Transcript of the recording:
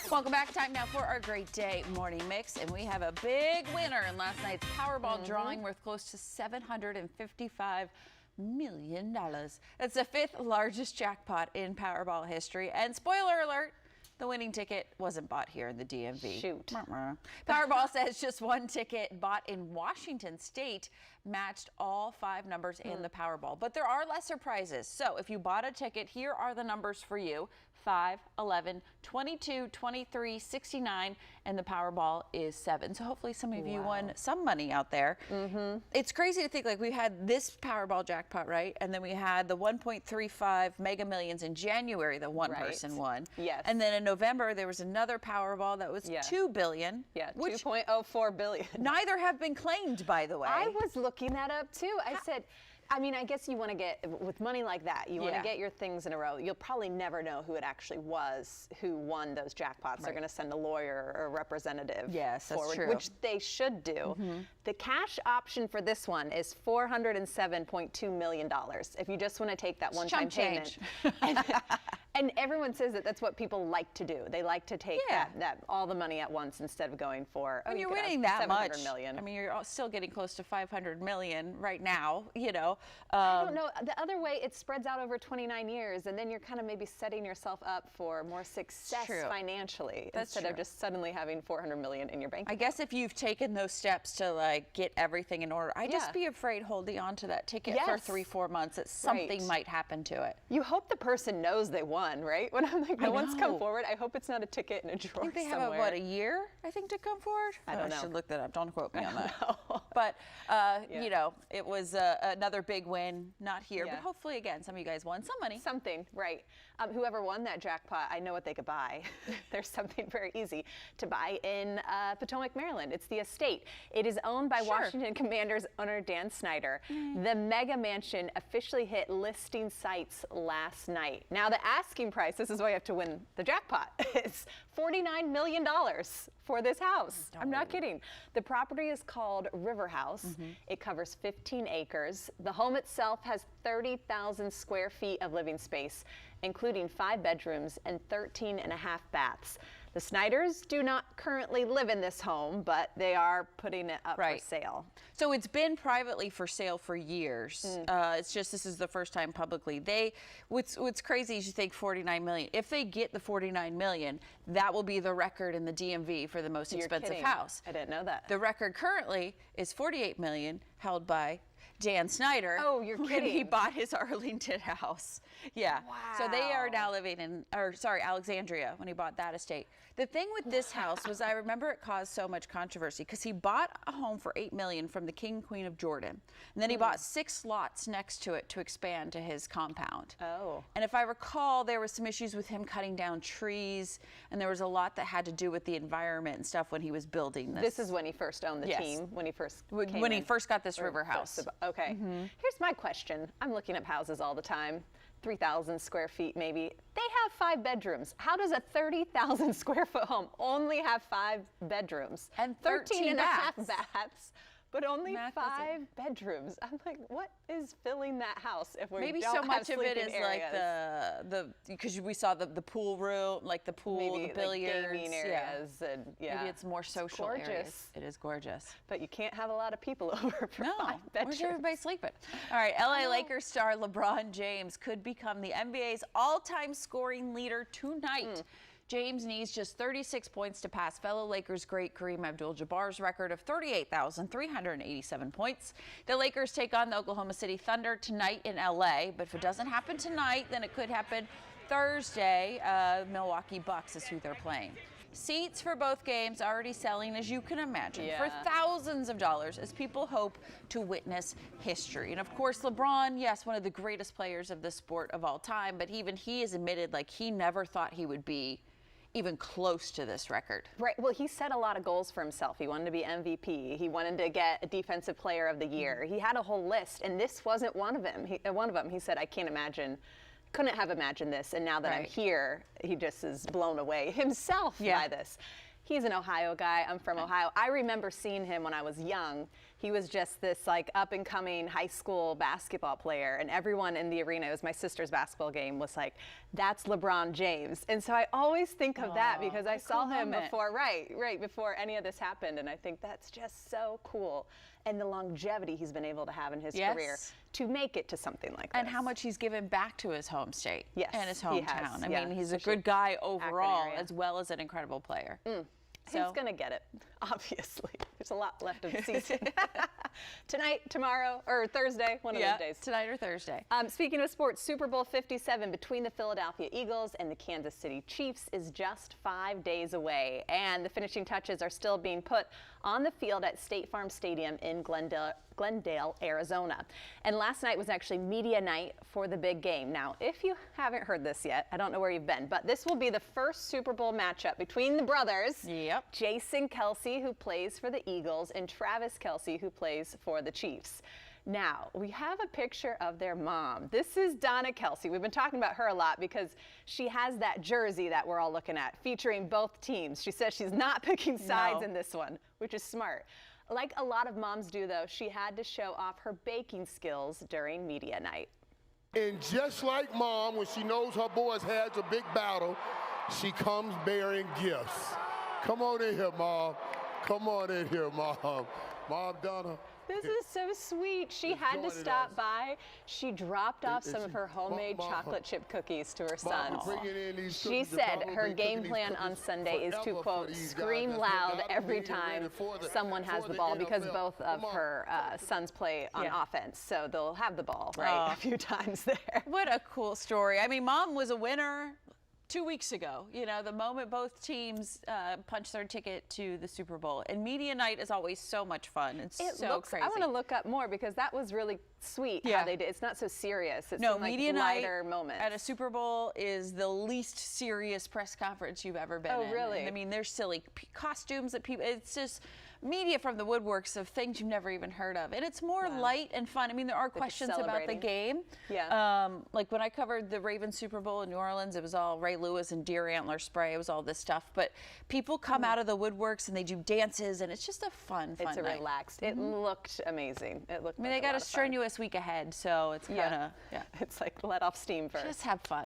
Welcome back. Time now for our Great Day Morning Mix. And we have a big winner in last night's Powerball drawing worth close to $755 million. That's the fifth largest jackpot in Powerball history. And spoiler alert, the winning ticket wasn't bought here in the DMV. Shoot. Powerball says just one ticket bought in Washington State matched all 5 numbers in the Powerball. But there are lesser prizes. So if you bought a ticket, here are the numbers for you. 5, 11, 22, 23, 69, and the Powerball is 7. So hopefully some of you won some money out there. It's crazy to think, like, we had this Powerball jackpot, right? And then we had the 1.35 Mega Millions in January that one person won. Yes. And then in November, there was another Powerball that was $2 billion. Yeah, 2.04 billion. Neither have been claimed, by the way. I was looking that up too. I said, I mean, I guess you want to get, with money like that, you want to get your things in a row. You'll probably never know who it actually was who won those jackpots. They're going to send a lawyer or a representative forward, true. which they should do. The cash option for this one is $407.2 million. If you just want to take that one-time payment. And everyone says that that's what people like to do. They like to take that all the money at once instead of going for, when you're winning that much, million. I mean, you're still getting close to 500 million right now, you know. I don't know. The other way, it spreads out over 29 years, and then you're kind of maybe setting yourself up for more success financially instead of just suddenly having 400 million in your bank account. I guess if you've taken those steps to, like, get everything in order, I'd just be afraid holding on to that ticket for 3-4 months that something might happen to it. You hope the person knows they won. Right? When I'm like, no one's come forward, I hope it's not a ticket in a drawer. I think they have a year, I think, to come forward. I don't know. I should look that up. Don't quote me on that. But, you know, it was another big win. Not here, but hopefully, again, some of you guys won some money. Something, right. Whoever won that jackpot, I know what they could buy. There's something very easy to buy in Potomac, Maryland. It's the estate. It is owned by Washington Commanders owner Dan Snyder. The mega mansion officially hit listing sites last night. Now, the asking price, this is why you have to win the jackpot, is $49 million for this house. I'm not kidding. The property is called River House. It covers 15 acres. The home itself has 30,000 square feet of living space, including 5 bedrooms and 13 and a half baths. The Snyders do not currently live in this home, but they are putting it up for sale. So it's been privately for sale for years. It's just this is the first time publicly. What's crazy is you think 49 million. If they get the 49 million, that will be the record in the DMV for the most expensive house. I didn't know that. The record currently is 48 million, held by Dan Snyder. Oh, you're kidding. When he bought his Arlington house. Wow. So they are now living in, Alexandria when he bought that estate. The thing with this house was, I remember it caused so much controversy because he bought a home for $8 million from the King Queen of Jordan. And then he bought 6 lots next to it to expand to his compound. Oh. And if I recall, there was some issues with him cutting down trees, and there was a lot that had to do with the environment and stuff when he was building this. This is when he first owned the team, when he first he first got this River House. Okay. Here's my question. I'm looking at houses all the time. 3,000 square feet maybe. They have 5 bedrooms. How does a 30,000 square foot home only have 5 bedrooms? And 13 and a half baths, but only 5 bedrooms. I'm like, what is filling that house if we maybe don't so much have of it is areas? Like the because we saw the pool room, like the pool, maybe the billiards, like gaming areas, and maybe it's more social areas. It is gorgeous, but you can't have a lot of people over for 5 bedrooms. Where's everybody sleeping? All right, LA Lakers star LeBron James could become the NBA's all-time scoring leader tonight. James needs just 36 points to pass fellow Lakers great Kareem Abdul-Jabbar's record of 38,387 points. The Lakers take on the Oklahoma City Thunder tonight in LA, but if it doesn't happen tonight, then it could happen Thursday. Milwaukee Bucks is who they're playing. Seats for both games already selling, as you can imagine, for thousands of dollars as people hope to witness history. And of course, LeBron, yes, one of the greatest players of the sport of all time, but even he has admitted, like, he never thought he would be even close to this record. Right. Well, he set a lot of goals for himself. He wanted to be MVP. He wanted to get a Defensive Player of the Year. He had a whole list, and this wasn't one of them. He said, I couldn't have imagined this, and now that I'm here, he just is blown away himself by this. He's an Ohio guy. I'm from Ohio. I remember seeing him when I was young. he was just this like up and coming high school basketball player, and everyone in the arena, it was my sister's basketball game, was like, that's LeBron James. And so I always think of that because I saw him before, right before any of this happened, and I think that's just so cool. And the longevity he's been able to have in his career to make it to something like this. And how much he's given back to his home state and his he has. hometown. I mean, he's a good guy overall as well as an incredible player. So, he's going to get it, obviously. There's a lot left of the season. Tonight, tomorrow, or Thursday, one of those days. Tonight or Thursday. Speaking of sports, Super Bowl 57 between the Philadelphia Eagles and the Kansas City Chiefs is just 5 days away. And the finishing touches are still being put on the field at State Farm Stadium in Glendale, Arizona. And last night was actually media night for the big game. Now, if you haven't heard this yet, I don't know where you've been, but this will be the first Super Bowl matchup between the brothers. Jason Kelce, who plays for the Eagles, and Travis Kelce, who plays for the Chiefs. Now, we have a picture of their mom. This is Donna Kelce. We've been talking about her a lot because she has that jersey that we're all looking at featuring both teams. She says she's not picking sides in this one, which is smart. Like a lot of moms do, though, she had to show off her baking skills during media night. And just like Mom, when she knows her boys has a big battle, she comes bearing gifts. Come on in here, Mom. Come on in here, Mom. Mom, Donna. This is so sweet. She had to stop by. She dropped off some of her homemade chocolate chip cookies to her son. She said her game plan on Sunday is to, quote, scream loud every time someone has the ball because both of her sons play on offense. So they'll have the ball, a few times there. What a cool story. I mean, Mom was a winner 2 weeks ago, you know, the moment both teams punched their ticket to the Super Bowl. And media night is always so much fun. It's so crazy. I want to look up more because that was really sweet how they did. It's not so serious. It's media like lighter moments. At a Super Bowl is the least serious press conference you've ever been in. Oh, really? And, I mean, there's silly costumes that people, it's just media from the woodworks of things you've never even heard of. And it's more light and fun. I mean, there are questions about the game. Like when I covered the Ravens Super Bowl in New Orleans, it was all Ray Lewis and deer antler spray. It was all this stuff. But people come out of the woodworks and they do dances, and it's just a fun It's night. Relaxed. It looked amazing. It looked. I mean, they got a strenuous week ahead, so it's kind of It's like let off steam first. Just have fun.